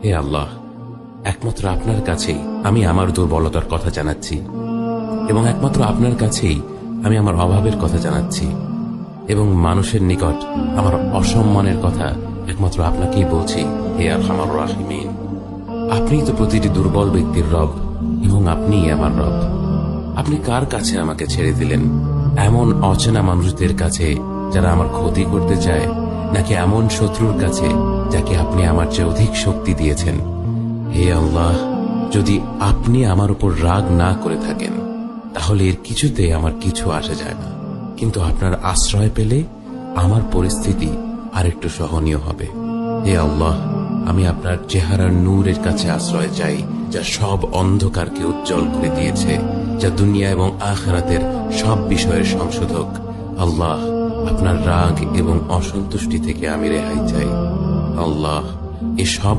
হে আল্লাহ, একমাত্র আপনার কাছেই আমি আমার দুর্বলতার কথা জানাচ্ছি এবং একমাত্র আপনার কাছেই আমি আমার অভাবের কথা জানাচ্ছি এবং মানুষের নিকট আমার অসম্মানের কথা একমাত্র আপনাকেই বলছি। হে আরহামার রাহিমিন, আপনিই তো প্রতিটি দুর্বল ব্যক্তির রব এবং আপনিই আমার রব। আপনি কার কাছে আমাকে ছেড়ে দিলেন? এমন অচেনা মানুষদের কাছে যারা আমার ক্ষতি করতে চায়, নাকি এমন শত্রুর কাছে যাকে আপনি আমার চেয়ে অধিক শক্তি দিয়েছেন? হে আল্লাহ, যদি আপনি আমার উপর রাগ না করে থাকেন তাহলে এর কিছুতে আমার কিছু আসে যায় না, কিন্তু আপনার আশ্রয় পেলে আমার পরিস্থিতি আরেকটু সহনীয় হবে। হে আল্লাহ, আমি আপনার চেহারার নূরের কাছে আশ্রয় চাই, যা সব অন্ধকারকে উজ্জ্বল করে দিয়েছে, যা দুনিয়া এবং আখিরাতের সব বিষয়ের সংশোধক। আল্লাহ, আপনার রাগ এবং অসন্তুষ্টি থেকে আমি রেহাই চাই। আল্লাহ, এসব